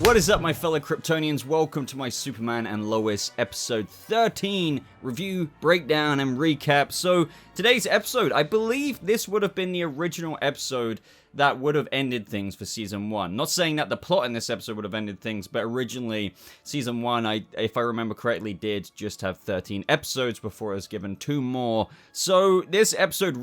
What is up, my fellow Kryptonians? Welcome to my Superman and Lois episode 13 review, breakdown, and recap. So, today's episode, I believe this would have been the original episode that would have ended things for Season 1. Not saying that the plot in this episode would have ended things, but originally, Season 1, if I remember correctly, did just have 13 episodes before it was given 2 more. So, this episode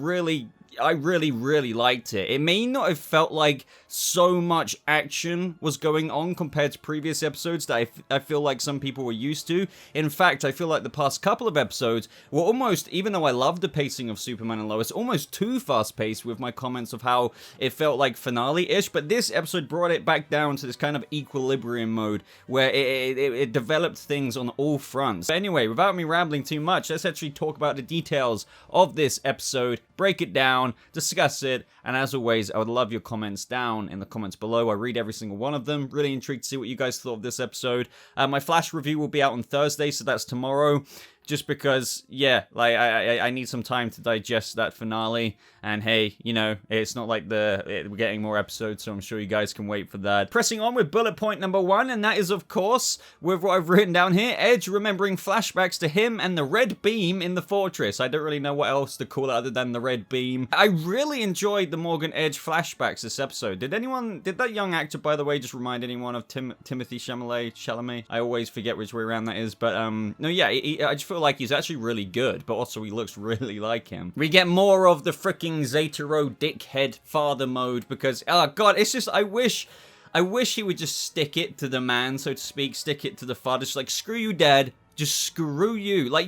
I really liked it. It may not have felt like so much action was going on compared to previous episodes that I feel like some people were used to. In fact, I feel like the past couple of episodes were almost, even though I love the pacing of Superman and Lois, almost too fast-paced with my comments of how it felt like finale-ish, but this episode brought it back down to this kind of equilibrium mode where it developed things on all fronts. But anyway, without me rambling too much, let's actually talk about the details of this episode, break it down, discuss it, and as always, I would love your comments down in the comments below. I read every single one of them. Really intrigued to see what you guys thought of this episode. My Flash review will be out on Thursday, so that's tomorrow. Just because, yeah, like, I need some time to digest that finale, and hey, you know, it's not like we're getting more episodes, so I'm sure you guys can wait for that. Pressing on with bullet point number 1, and that is, of course, with what I've written down here, Edge remembering flashbacks to him and the red beam in the fortress. I don't really know what else to call it other than the red beam. I really enjoyed the Morgan Edge flashbacks this episode. Did that young actor, by the way, just remind anyone of Timothy Chalamet? I always forget which way around that is, but, no, yeah, I just feel like he's actually really good, but also he looks really like him. We get more of the freaking Zetero dickhead father mode because, oh god, it's just, I wish he would just stick it to the man, so to speak, stick it to the father, just like, screw you, dad. Just screw you. Like,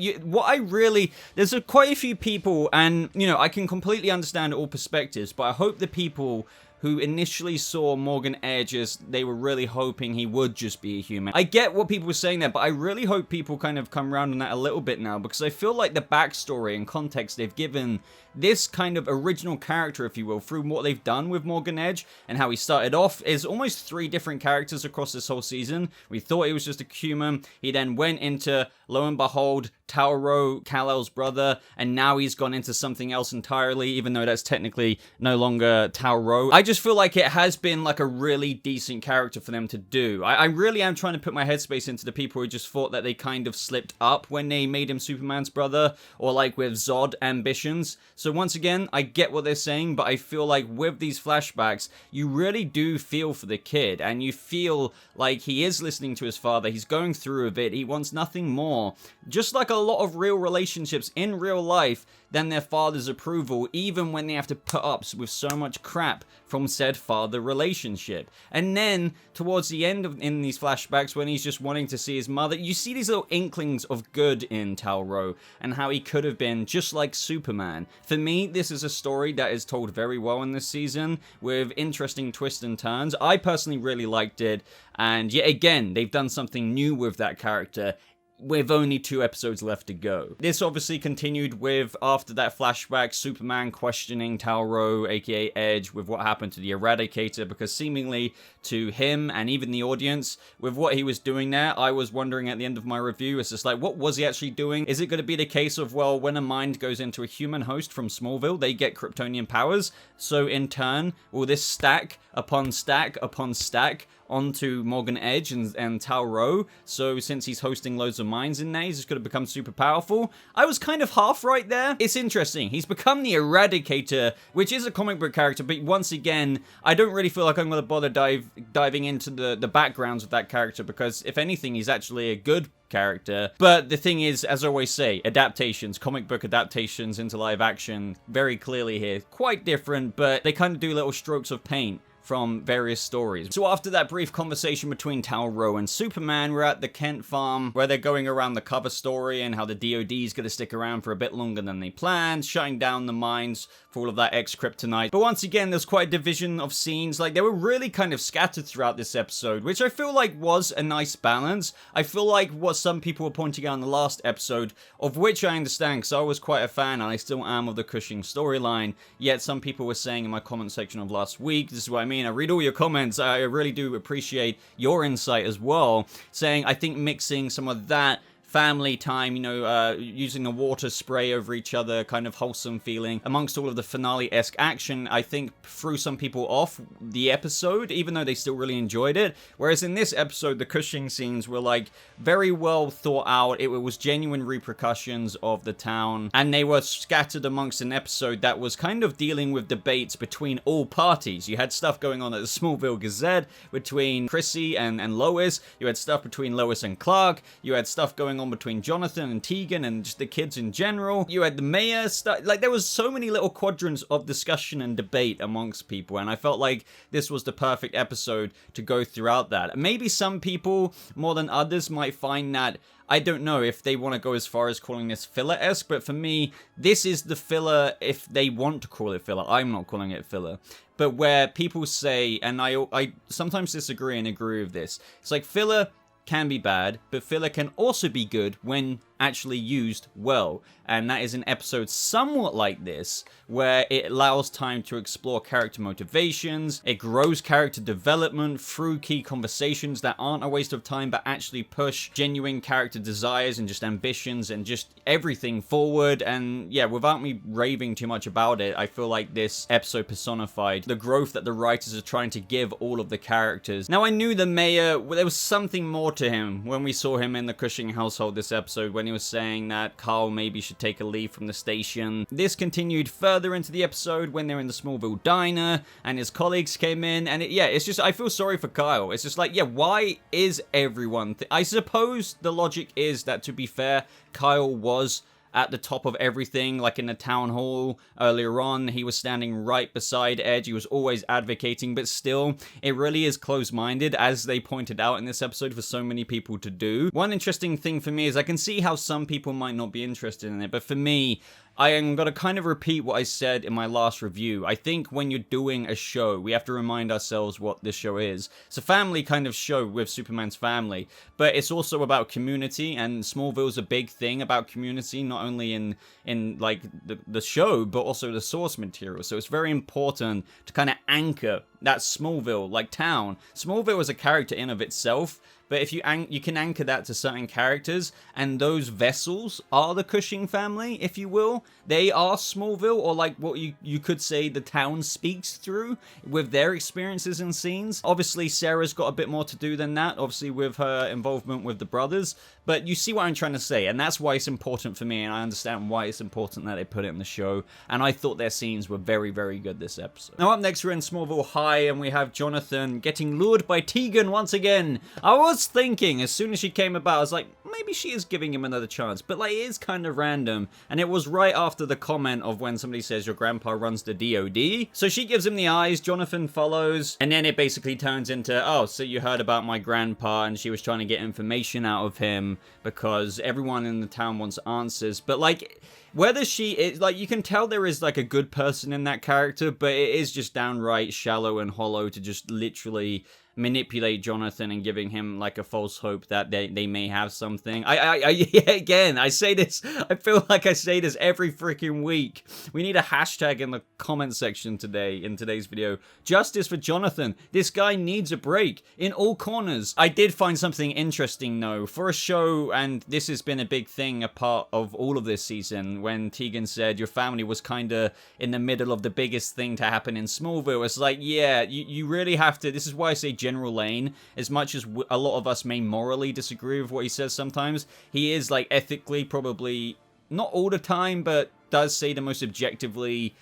there's quite a few people, and, you know, I can completely understand all perspectives, but I hope the people who initially saw Morgan Edge as they were really hoping he would just be a human. I get what people were saying there, but I really hope people kind of come around on that a little bit now, because I feel like the backstory and context they've given this kind of original character, if you will, through what they've done with Morgan Edge and how he started off, is almost 3 different characters across this whole season. We thought he was just a human. He then went into, lo and behold, Kal-El, Kal-El's brother, and now he's gone into something else entirely, even though that's technically no longer Kal-El. I just feel like it has been like a really decent character for them to do. I really am trying to put my headspace into the people who just thought that they kind of slipped up when they made him Superman's brother, or like with Zod ambitions. So once again, I get what they're saying, but I feel like with these flashbacks, you really do feel for the kid, and you feel like he is listening to his father, he's going through a bit, he wants nothing more. Just like a lot of real relationships in real life than their father's approval, even when they have to put up with so much crap from said father relationship. And then, towards the end in these flashbacks, when he's just wanting to see his mother, you see these little inklings of good in Kal-El, and how he could have been just like Superman. For me, this is a story that is told very well in this season, with interesting twists and turns. I personally really liked it, and yet again, they've done something new with that character, with only 2 episodes left to go. This obviously continued with, after that flashback, Superman questioning Kal-El, aka Edge, with what happened to the Eradicator, because seemingly to him and even the audience, with what he was doing there, I was wondering at the end of my review, it's just like, what was he actually doing? Is it going to be the case of, well, when a mind goes into a human host from Smallville, they get Kryptonian powers, so in turn, will this stack upon stack upon stack onto Morgan Edge and Kal-El, so since he's hosting loads of minds in there, he's just going to become super powerful? I was kind of half right there. It's interesting. He's become the Eradicator, which is a comic book character, but once again, I don't really feel like I'm going to bother diving into the backgrounds of that character, because if anything, he's actually a good character. But the thing is, as I always say, adaptations, comic book adaptations into live action, very clearly here, quite different, but they kind of do little strokes of paint from various stories. So after that brief conversation between Kal-El and Superman, we're at the Kent farm, where they're going around the cover story and how the DoD is going to stick around for a bit longer than they planned, shutting down the mines for all of that ex-kryptonite. But once again, there's quite a division of scenes. Like, they were really kind of scattered throughout this episode, which I feel like was a nice balance. I feel like what some people were pointing out in the last episode, of which I understand, because I was quite a fan, and I still am, of the Cushing storyline, yet some people were saying in my comment section of last week, this is what I mean, I read all your comments, I really do appreciate your insight as well, saying I think mixing some of that family time, you know, using the water spray over each other, kind of wholesome feeling. Amongst all of the finale-esque action, I think threw some people off the episode, even though they still really enjoyed it. Whereas in this episode, the Cushing scenes were like very well thought out. It was genuine repercussions of the town, and they were scattered amongst an episode that was kind of dealing with debates between all parties. You had stuff going on at the Smallville Gazette between Chrissy and Lois. You had stuff between Lois and Clark. You had stuff going on between Jonathan and Tegan and just the kids in general. You had the mayor stuff. Like, there was so many little quadrants of discussion and debate amongst people, and I felt like this was the perfect episode to go throughout that. Maybe some people, more than others, might find that, I don't know if they want to go as far as calling this filler-esque, but for me, this is the filler if they want to call it filler. I'm not calling it filler. But where people say, and I sometimes disagree and agree with this, it's like filler can be bad, but filler can also be good when actually used well. And that is an episode somewhat like this, where it allows time to explore character motivations, it grows character development through key conversations that aren't a waste of time, but actually push genuine character desires and just ambitions and just everything forward. And yeah, without me raving too much about it, I feel like this episode personified the growth that the writers are trying to give all of the characters. Now, I knew the mayor, there was something more to him when we saw him in the Cushing household this episode, when he was saying that Carl maybe should take a leave from the station. This continued further into the episode when they're in the Smallville diner and his colleagues came in, and it's just, I feel sorry for Kyle. It's just like, yeah, why is everyone I suppose the logic is that, to be fair, Kyle was at the top of everything, like in the town hall earlier on. He was standing right beside Edge. He was always advocating, but still, it really is close-minded, as they pointed out in this episode, for so many people to do. One interesting thing for me is I can see how some people might not be interested in it, but for me, I am going to kind of repeat what I said in my last review. I think when you're doing a show, we have to remind ourselves what this show is. It's a family kind of show with Superman's family, but it's also about community, and Smallville's a big thing about community, not only in like the show, but also the source material. So it's very important to kind of anchor that Smallville, like town. Smallville is a character in of itself, but if you can anchor that to certain characters, and those vessels are the Cushing family, if you will. They are Smallville, or like what you could say the town speaks through with their experiences and scenes. Obviously, Sarah's got a bit more to do than that, obviously with her involvement with the brothers, but you see what I'm trying to say, and that's why it's important for me, and I understand why it's important that they put it in the show, and I thought their scenes were very, very good this episode. Now up next, we're in Smallville High, and we have Jonathan getting lured by Tegan once again. I was thinking, as soon as she came about, I was like, maybe she is giving him another chance, but like, it is kind of random, and it was right after the comment of when somebody says your grandpa runs the DOD, so she gives him the eyes, Jonathan follows, and then it basically turns into, oh, so you heard about my grandpa, and she was trying to get information out of him, because everyone in the town wants answers, but like, whether she is, like, you can tell there is like a good person in that character, but it is just downright shallow and hollow to just literally manipulate Jonathan and giving him like a false hope that they may have something. Again, I say this, I feel like I say this every freaking week. We need a hashtag in the comment section today, in today's video. Justice for Jonathan. This guy needs a break in all corners. I did find something interesting though, for a show, and this has been a big thing, a part of all of this season, when Tegan said your family was kinda in the middle of the biggest thing to happen in Smallville. It's like, yeah, you really have to, this is why I say General Lane, as much as a lot of us may morally disagree with what he says sometimes, he is like ethically probably, not all the time, but does say the most objectively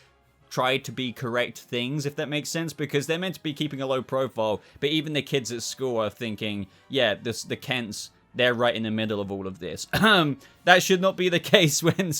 try to be correct things, if that makes sense, because they're meant to be keeping a low profile, but even the kids at school are thinking, yeah, the Kents, they're right in the middle of all of this. That should not be the case when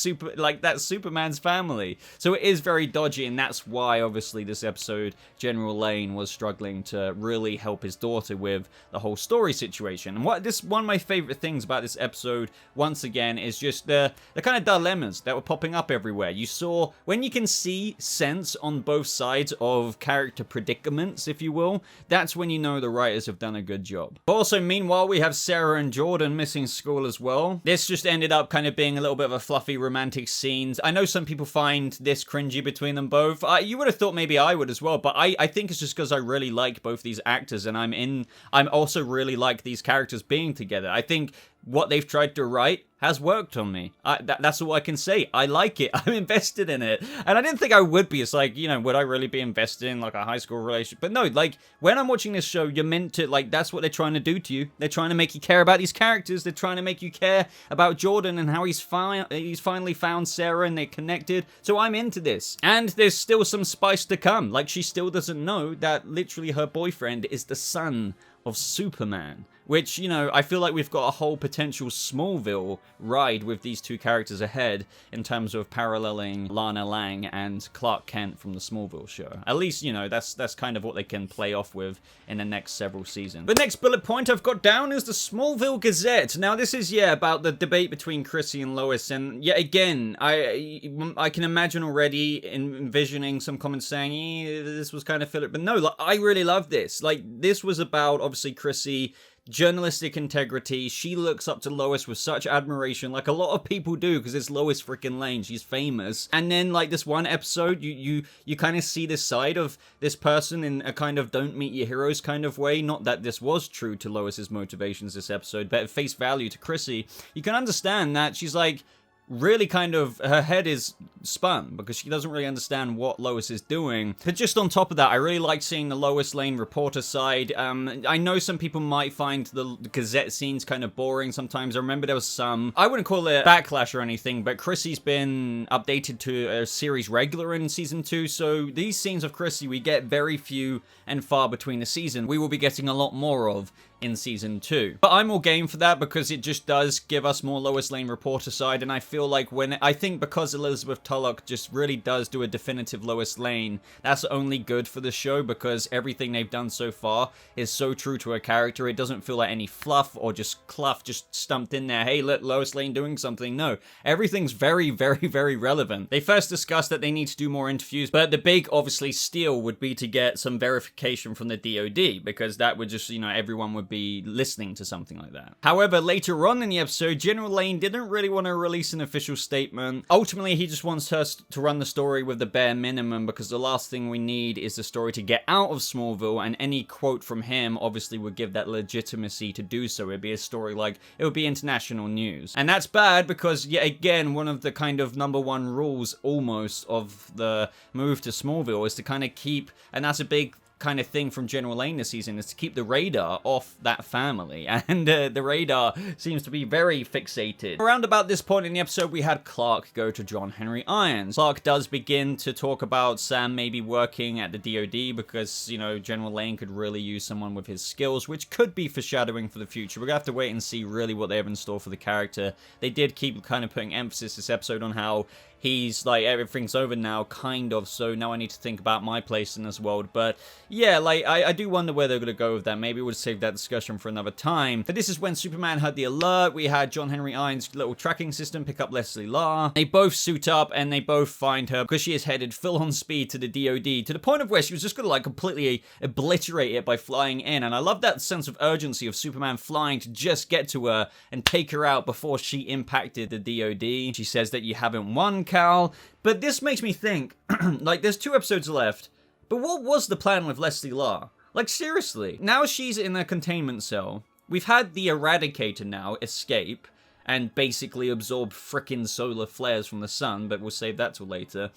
that's Superman's family. So it is very dodgy, and that's why, obviously, this episode, General Lane was struggling to really help his daughter with the whole story situation. And one of my favorite things about this episode, once again, is just the kind of dilemmas that were popping up everywhere. You saw, when you can see sense on both sides of character predicaments, if you will, that's when you know the writers have done a good job. But also, meanwhile, we have Sarah and Jordan missing school as well. This just ended up kind of being a little bit of a fluffy romantic scene. I know some people find this cringy between them both. You would have thought maybe I would as well, but I think it's just because I really like both these actors, and I'm also really like these characters being together. I think what they've tried to write has worked on me. That's all I can say. I like it. I'm invested in it. And I didn't think I would be. It's like, you know, would I really be invested in like a high school relationship? But no, like when I'm watching this show, you're meant to, like, that's what they're trying to do to you. They're trying to make you care about these characters. They're trying to make you care about Jordan and how he's finally found Sarah and they're connected. So I'm into this. And there's still some spice to come. Like, she still doesn't know that literally her boyfriend is the son of Superman. Which, you know, I feel like we've got a whole potential Smallville ride with these two characters ahead in terms of paralleling Lana Lang and Clark Kent from the Smallville show. At least, you know, that's kind of what they can play off with in the next several seasons. The next bullet point I've got down is the Smallville Gazette. Now, this is, about the debate between Chrissy and Lois, and yet again, I can imagine already envisioning some comments saying, this was kind of filler, but no, like, I really love this. Like, this was about, obviously, Chrissy, journalistic integrity. She looks up to Lois with such admiration, like a lot of people do, because it's Lois freaking Lane. She's famous. And then, like, this one episode, you kind of see this side of this person in a kind of don't meet your heroes kind of way. Not that this was true to Lois's motivations this episode, but at face value to Chrissy, you can understand that she's like, really kind of, her head is spun because she doesn't really understand what Lois is doing. But just on top of that, I really like seeing the Lois Lane reporter side. I know some people might find the Gazette scenes kind of boring sometimes. I remember there was some, I wouldn't call it backlash or anything, but Chrissy's been updated to a series regular in season 2, so these scenes of Chrissy we get very few and far between the season. We will be getting a lot more of in season 2. But I'm all game for that because it just does give us more Lois Lane reporter side, and I feel like I think because Elizabeth Tulloch just really does do a definitive Lois Lane, that's only good for the show because everything they've done so far is so true to her character. It doesn't feel like any fluff or just cluff just stumped in there. Hey, let Lois Lane doing something. No, everything's very, very, very relevant. They first discussed that they need to do more interviews, but the big, obviously, steal would be to get some verification from the DoD because that would just, everyone would be listening to something like that. However, later on in the episode, General Lane didn't really want to release an official statement. Ultimately, he just wants her to run the story with the bare minimum because the last thing we need is the story to get out of Smallville, and any quote from him obviously would give that legitimacy to do so. It'd be a story like, it would be international news. And that's bad because, yet again, one of the kind of #1 rules almost of the move to Smallville is to kind of keep, and that's a big kind of thing from General Lane this season, is to keep the radar off that family, and the radar seems to be very fixated. Around about this point in the episode, we had Clark go to John Henry Irons. Clark does begin to talk about Sam maybe working at the DoD because, General Lane could really use someone with his skills, which could be foreshadowing for the future. We're gonna have to wait and see really what they have in store for the character. They did keep kind of putting emphasis this episode on how he's like, everything's over now, kind of, so now I need to think about my place in this world. But yeah, like, I do wonder where they're going to go with that. Maybe we'll save that discussion for another time. But this is when Superman had the alert. We had John Henry Irons' little tracking system pick up Leslie Law. They both suit up, and they both find her because she is headed full on speed to the DoD, to the point of where she was just going to, like, completely obliterate it by flying in. And I love that sense of urgency of Superman flying to just get to her and take her out before she impacted the DoD. She says that you haven't won, Cal. But this makes me think, like, there's 2 episodes left, but what was the plan with Leslie Law? Like, seriously. Now she's in a containment cell. We've had the Eradicator now escape and basically absorb frickin' solar flares from the sun, but we'll save that till later.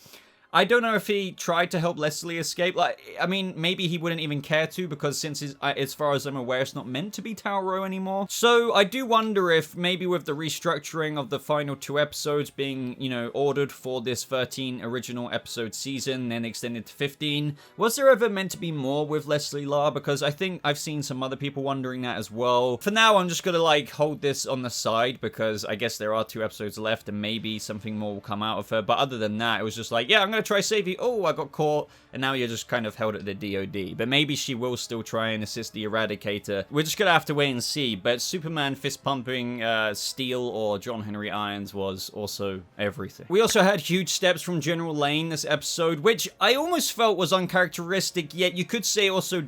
I don't know if he tried to help Leslie escape. Like, I mean, maybe he wouldn't even care to because since, as far as I'm aware, it's not meant to be Tower Row anymore. So I do wonder if maybe with the restructuring of the final 2 episodes being, ordered for this 13 original episode season, then extended to 15, was there ever meant to be more with Leslie Law? Because I think I've seen some other people wondering that as well. For now, I'm just gonna, like, hold this on the side because I guess there are 2 episodes left and maybe something more will come out of her. But other than that, it was just like, yeah, I'm gonna try save you. Oh, I got caught, and now you're just kind of held at the DoD. But maybe she will still try and assist the Eradicator. We're just gonna have to wait and see. But Superman fist-pumping Steel or John Henry Irons was also everything. We also had huge steps from General Lane this episode, which I almost felt was uncharacteristic, yet you could say also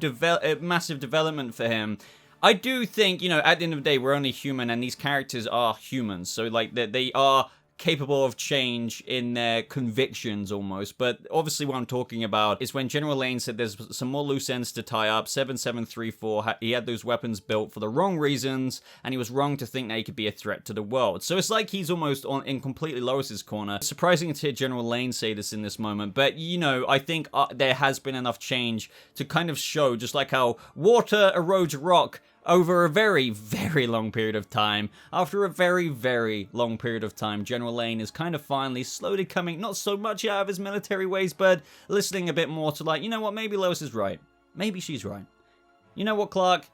massive development for him. I do think, you know, at the end of the day, we're only human, and these characters are humans. So, like, they are capable of change in their convictions almost. But obviously what I'm talking about is when General Lane said there's some more loose ends to tie up. 7734, he had those weapons built for the wrong reasons, and he was wrong to think that he could be a threat to the world. So it's like he's almost in completely Lois's corner. Surprising to hear General Lane say this in this moment, but you know, I think there has been enough change to kind of show, just like how water erodes rock over a very, very long period of time. After a very, very long period of time, General Lane is kind of finally slowly coming, not so much out of his military ways, but listening a bit more to like, you know what, maybe Lois is right. Maybe she's right. You know what, Clark?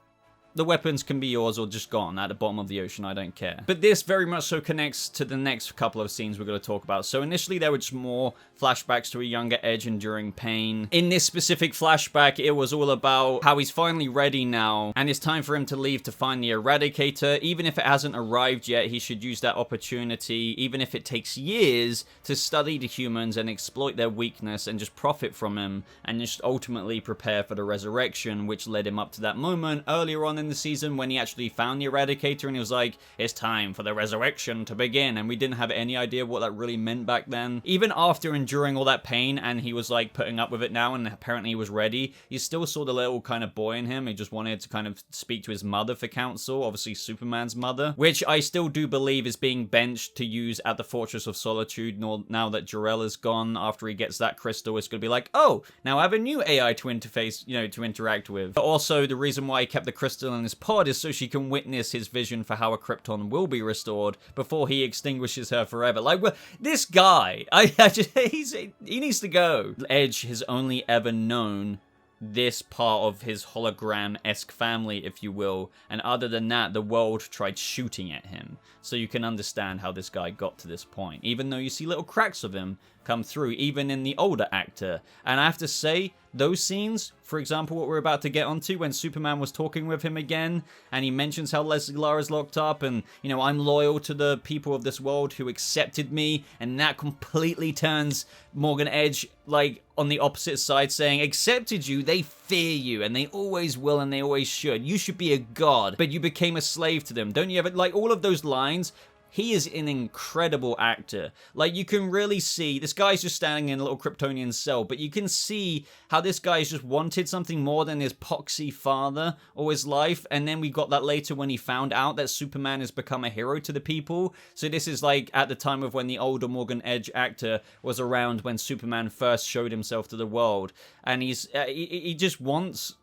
The weapons can be yours or just gone at the bottom of the ocean, I don't care. But this very much so connects to the next couple of scenes we're going to talk about. So initially there were just more flashbacks to a younger Edge enduring pain. In this specific flashback, it was all about how he's finally ready now, and it's time for him to leave to find the Eradicator. Even if it hasn't arrived yet, he should use that opportunity, even if it takes years, to study the humans and exploit their weakness and just profit from him, and just ultimately prepare for the resurrection, which led him up to that moment earlier on in the season when he actually found the Eradicator and he was like, it's time for the resurrection to begin, and we didn't have any idea what that really meant back then. Even after enduring all that pain and he was like putting up with it now and apparently he was ready, you still saw the little kind of boy in him. He just wanted to kind of speak to his mother for counsel, obviously Superman's mother, which I still do believe is being benched to use at the Fortress of Solitude. Now that Jor-El is gone, after he gets that crystal, it's going to be like, oh, now I have a new AI to interface, you know, to interact with. But also the reason why he kept the crystal in his pod is so she can witness his vision for how a Krypton will be restored before he extinguishes her forever. Like, well, this guy, he needs to go. Edge has only ever known this part of his hologram-esque family, if you will, and other than that, the world tried shooting at him. So you can understand how this guy got to this point, even though you see little cracks of him come through, even in the older actor. And I have to say, those scenes, for example, what we're about to get onto, when Superman was talking with him again, and he mentions how Leslie Lara's locked up, and, you know, I'm loyal to the people of this world who accepted me, and that completely turns Morgan Edge, like, on the opposite side, saying, accepted you, they fear you, and they always will, and they always should. You should be a god, but you became a slave to them. Don't you ever, like, all of those lines. He is an incredible actor. Like, you can really see, this guy's just standing in a little Kryptonian cell, but you can see how this guy's just wanted something more than his poxy father or his life, and then we got that later when he found out that Superman has become a hero to the people. So this is like at the time of when the older Morgan Edge actor was around when Superman first showed himself to the world, and he just wants...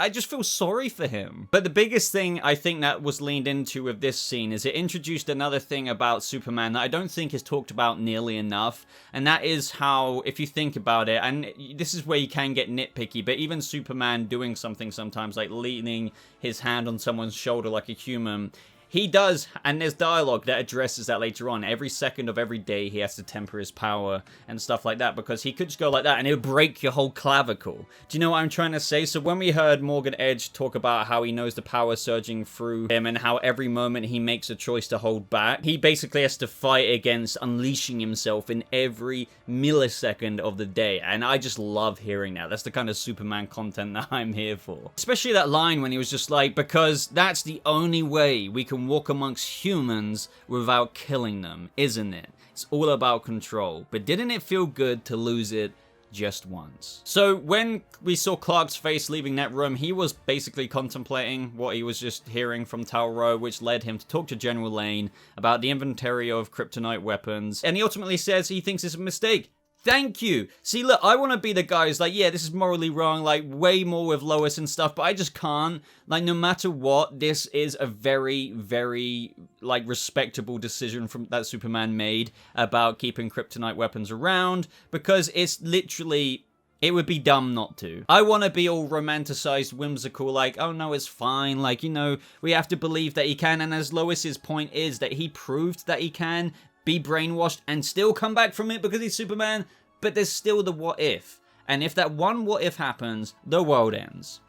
I just feel sorry for him. But the biggest thing I think that was leaned into with this scene is it introduced another thing about Superman that I don't think is talked about nearly enough, and that is how, if you think about it, and this is where you can get nitpicky, but even Superman doing something sometimes, like leaning his hand on someone's shoulder like a human, he does, and there's dialogue that addresses that later on. Every second of every day, he has to temper his power and stuff like that, because he could just go like that and it would break your whole clavicle. Do you know what I'm trying to say? So when we heard Morgan Edge talk about how he knows the power surging through him and how every moment he makes a choice to hold back, he basically has to fight against unleashing himself in every millisecond of the day. And I just love hearing that. That's the kind of Superman content that I'm here for. Especially that line when he was just like, because that's the only way we can walk amongst humans without killing them, isn't it? It's all about control. But didn't it feel good to lose it just once? So when we saw Clark's face leaving that room, he was basically contemplating what he was just hearing from Tal-Rho, which led him to talk to General Lane about the inventory of kryptonite weapons. And he ultimately says he thinks it's a mistake. Thank you. See, look, I want to be the guy who's like, yeah, this is morally wrong, like, way more with Lois and stuff, but I just can't. Like, no matter what, this is a very, very, like, respectable decision from that Superman made about keeping kryptonite weapons around, because it's literally... it would be dumb not to. I want to be all romanticized, whimsical, like, oh no, it's fine, like, you know, we have to believe that he can, and as Lois's point is, that he proved that he can be brainwashed and still come back from it because he's Superman, but there's still the what if. And if that one what if happens, the world ends.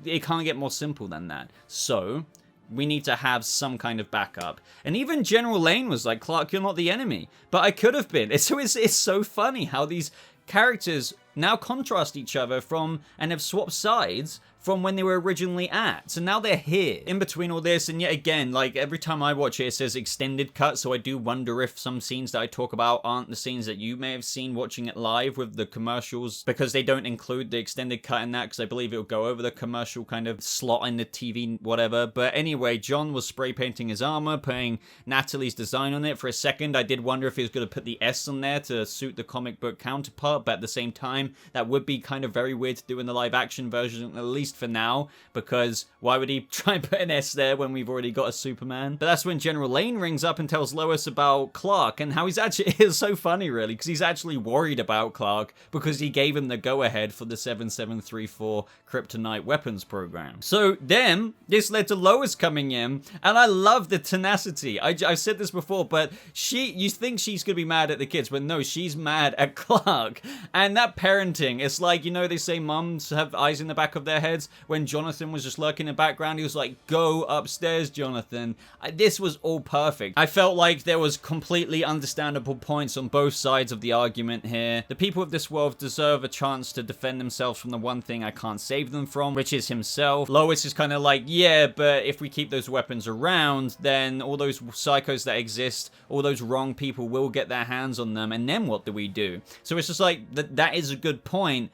It can't get more simple than that. So, we need to have some kind of backup. And even General Lane was like, Clark, you're not the enemy. But I could have been. It's so funny how these characters now contrast each other from, and have swapped sides from when they were originally at. So now they're here in between all this, and yet again, like every time I watch it, it says extended cut, so I do wonder if some scenes that I talk about aren't the scenes that you may have seen watching it live with the commercials, because they don't include the extended cut in that, because I believe it'll go over the commercial kind of slot in the TV, whatever. But anyway, John was spray painting his armor, putting Natalie's design on it. For a second, I did wonder if he was going to put the S on there to suit the comic book counterpart, but at the same time, that would be kind of very weird to do in the live action version, at least for now, because why would he try and put an S there when we've already got a Superman? But that's when General Lane rings up and tells Lois about Clark, and how he's actually, it's so funny really, because he's actually worried about Clark because he gave him the go-ahead for the 7734 kryptonite weapons program. So then, this led to Lois coming in, and I love the tenacity. I've said this before, but you think she's gonna be mad at the kids, but no, she's mad at Clark. And that parenting, it's like, you know, they say mums have eyes in the back of their heads. When Jonathan was just lurking in the background, he was like, go upstairs, Jonathan. This was all perfect. I felt like there was completely understandable points on both sides of the argument here. The people of this world deserve a chance to defend themselves from the one thing I can't save them from, which is himself. Lois is kind of like, yeah, but if we keep those weapons around, then all those psychos that exist, all those wrong people will get their hands on them, and then what do we do? So it's just like, that is a good point.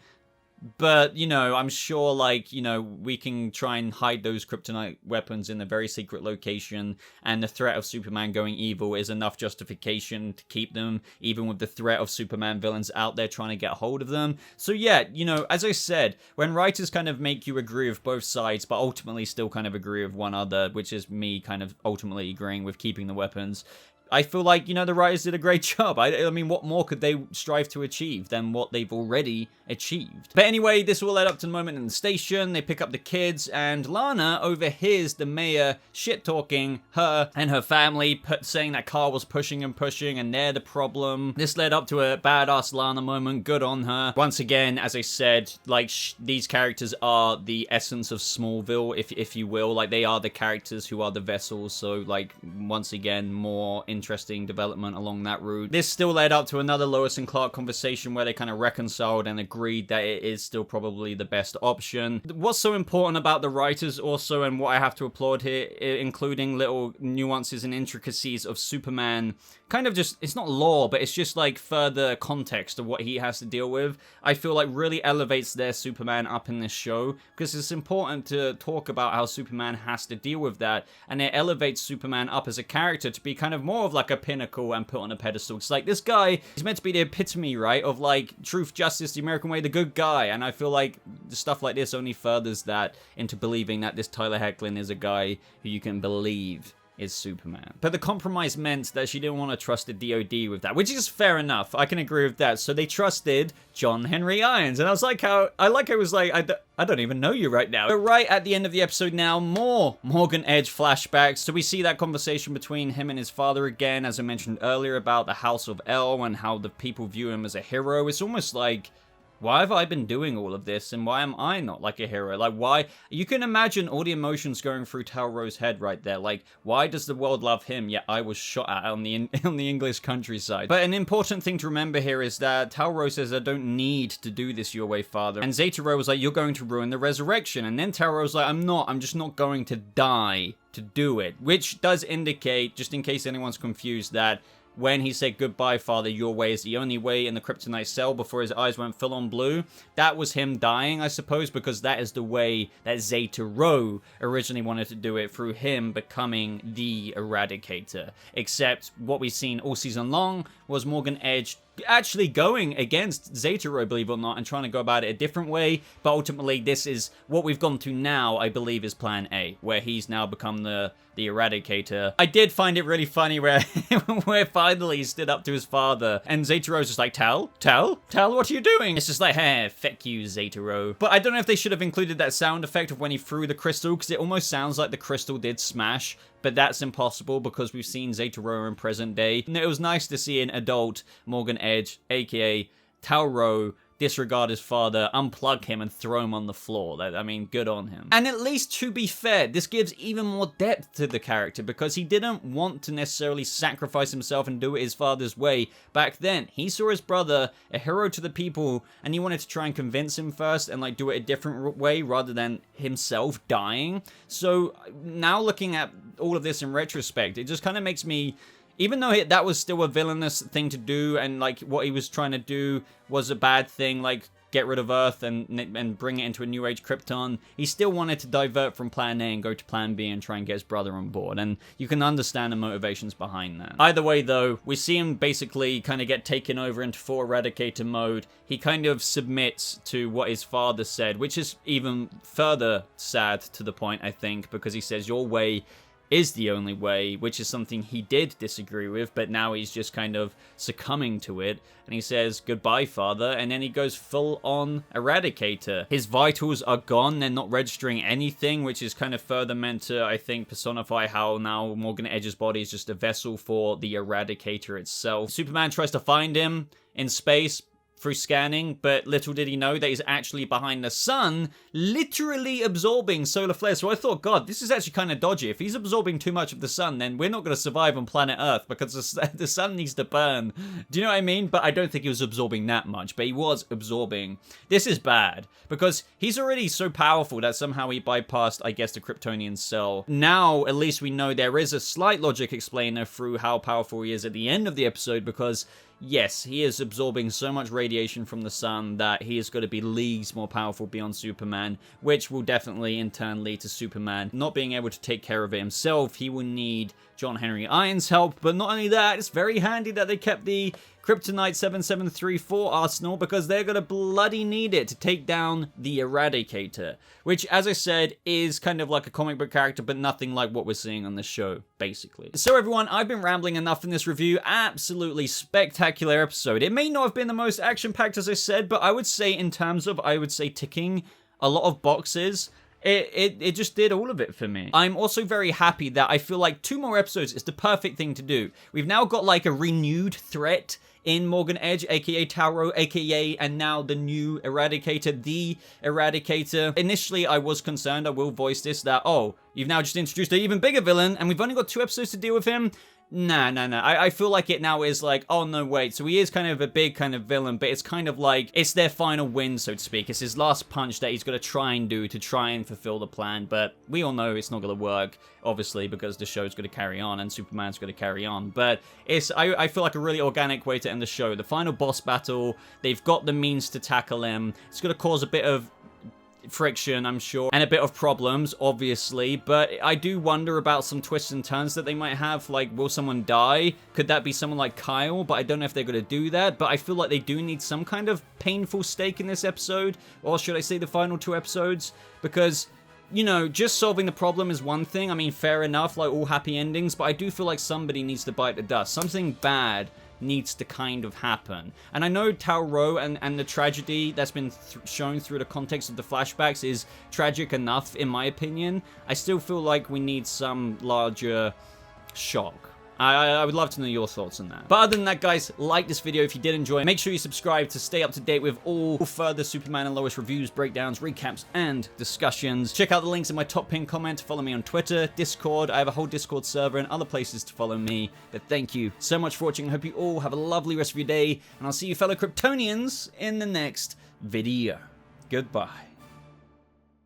But, you know, I'm sure, like, you know, we can try and hide those kryptonite weapons in a very secret location, and the threat of Superman going evil is enough justification to keep them, even with the threat of Superman villains out there trying to get a hold of them. So yeah, you know, as I said, when writers kind of make you agree with both sides, but ultimately still kind of agree with one other, which is me kind of ultimately agreeing with keeping the weapons, I feel like, you know, the writers did a great job. I mean, what more could they strive to achieve than what they've already achieved? But anyway, this will lead up to the moment in the station. They pick up the kids, and Lana overhears the mayor shit-talking her and her family, saying that Carl was pushing and pushing, and they're the problem. This led up to a badass Lana moment. Good on her. Once again, as I said, like, these characters are the essence of Smallville, if you will. Like, they are the characters who are the vessels. So, like, once again, more interesting development along that route. This still led up to another Lois and Clark conversation where they kind of reconciled and agreed that it is still probably the best option. What's so important about the writers also, and what I have to applaud here, including little nuances and intricacies of Superman, kind of just, it's not lore, but it's just like further context of what he has to deal with, I feel like really elevates their Superman up in this show, because it's important to talk about how Superman has to deal with that, and it elevates Superman up as a character to be kind of more of like a pinnacle and put on a pedestal. It's like, this guy is meant to be the epitome, right, of like truth, justice, the American way, the good guy, and I feel like stuff like this only furthers that into believing that this Tyler Hoechlin is a guy who you can believe is Superman. But the compromise meant that she didn't want to trust the DOD with that, which is fair enough. I can agree with that. So they trusted John Henry Irons, and I was like, I was like, I don't even know you right now. But right at the end of the episode now, more Morgan Edge flashbacks. So we see that conversation between him and his father again, as I mentioned earlier, about the House of El and how the people view him as a hero. It's almost like, why have I been doing all of this, and why am I not like a hero? Like, why? You can imagine all the emotions going through Talro's head right there. Like, why does the world love him, yet I was shot at on the English countryside? But an important thing to remember here is that Talro says, I don't need to do this your way, father. And Zeta-Ro was like, you're going to ruin the resurrection. And then Talro's like, I'm just not going to die to do it. Which does indicate, just in case anyone's confused, that when he said, goodbye, father, your way is the only way in the kryptonite cell before his eyes went full on blue, that was him dying, I suppose, because that is the way that Zeta-Ro originally wanted to do it, through him becoming the Eradicator. Except what we've seen all season long was Morgan Edge actually going against Zeta-Ro, believe it or not, and trying to go about it a different way. But ultimately, this is what we've gone to now, I believe, is plan A, where he's now become the Eradicator. I did find it really funny where finally he stood up to his father, and Zeta-Ro's just like, Tal, what are you doing? It's just like, hey, feck you, Zeta-Ro. But I don't know if they should have included that sound effect of when he threw the crystal, because it almost sounds like the crystal did smash, but that's impossible because we've seen Zeta-Ro in present day. And it was nice to see an adult Morgan Edge, aka Talro, disregard his father, unplug him, and throw him on the floor. I mean, good on him. And at least, to be fair, this gives even more depth to the character, because he didn't want to necessarily sacrifice himself and do it his father's way back then. He saw his brother, a hero to the people, and he wanted to try and convince him first and, like, do it a different way rather than himself dying. So now looking at all of this in retrospect, it just kind of makes me... Even though that was still a villainous thing to do, and, like, what he was trying to do was a bad thing, like, get rid of Earth and bring it into a new age Krypton, he still wanted to divert from Plan A and go to Plan B and try and get his brother on board, and you can understand the motivations behind that. Either way, though, we see him basically kind of get taken over into full Eradicator mode. He kind of submits to what his father said, which is even further sad to the point, I think, because he says, your way is the only way, which is something he did disagree with, but now he's just kind of succumbing to it, and he says, goodbye, father, and then he goes full-on Eradicator. His vitals are gone, they're not registering anything, which is kind of further meant to, I think, personify how now Morgan Edge's body is just a vessel for the Eradicator itself. Superman tries to find him in space through scanning, but little did he know that he's actually behind the sun, literally absorbing solar flares. So I thought, God, this is actually kind of dodgy. If he's absorbing too much of the sun, then we're not going to survive on planet Earth, because the sun needs to burn. Do you know what I mean? But I don't think he was absorbing that much, but he was absorbing. This is bad, because he's already so powerful that somehow he bypassed, I guess, the Kryptonian cell. Now, at least we know there is a slight logic explainer through how powerful he is at the end of the episode, because yes, he is absorbing so much radiation from the sun that he is going to be leagues more powerful beyond Superman, which will definitely in turn lead to Superman not being able to take care of it himself. He will need John Henry Irons' help, but not only that, it's very handy that they kept the Kryptonite 7734 arsenal, because they're gonna bloody need it to take down the Eradicator, which, as I said, is kind of like a comic book character, but nothing like what we're seeing on this show, basically. So everyone, I've been rambling enough in this review. Absolutely spectacular episode. It may not have been the most action-packed, as I said, but I would say in terms of, ticking a lot of boxes, it just did all of it for me. I'm also very happy that I feel like 2 more episodes is the perfect thing to do. We've now got like a renewed threat in Morgan Edge, aka Tauro, aka, and now the new Eradicator, the Eradicator. Initially, I was concerned, I will voice this, that, oh, you've now just introduced an even bigger villain, and we've only got 2 episodes to deal with him. Nah. I feel like it now is like, oh no, wait, so he is kind of a big kind of villain, but it's kind of like, it's their final win, so to speak. It's his last punch that he's got to try and do to try and fulfill the plan, but we all know it's not going to work, obviously, because the show's going to carry on and Superman's going to carry on. But it's, I feel like a really organic way to end the show. The final boss battle, they've got the means to tackle him. It's going to cause a bit of friction, I'm sure, and a bit of problems, obviously, but I do wonder about some twists and turns that they might have, like, will someone die? Could that be someone like Kyle? But I don't know if they're going to do that, but I feel like they do need some kind of painful stake in this episode, or should I say the final 2 episodes, because, you know, just solving the problem is one thing. I mean, fair enough, like all happy endings, but I do feel like somebody needs to bite the dust. Something bad needs to kind of happen. And I know Tauro and the tragedy that's been shown through the context of the flashbacks is tragic enough, in my opinion. I still feel like we need some larger shock. I would love to know your thoughts on that. But other than that, guys, like this video if you did enjoy. Make sure you subscribe to stay up to date with all further Superman and Lois reviews, breakdowns, recaps, and discussions. Check out the links in my top pinned comment. Follow me on Twitter, Discord. I have a whole Discord server and other places to follow me. But thank you so much for watching. I hope you all have a lovely rest of your day. And I'll see you fellow Kryptonians in the next video. Goodbye.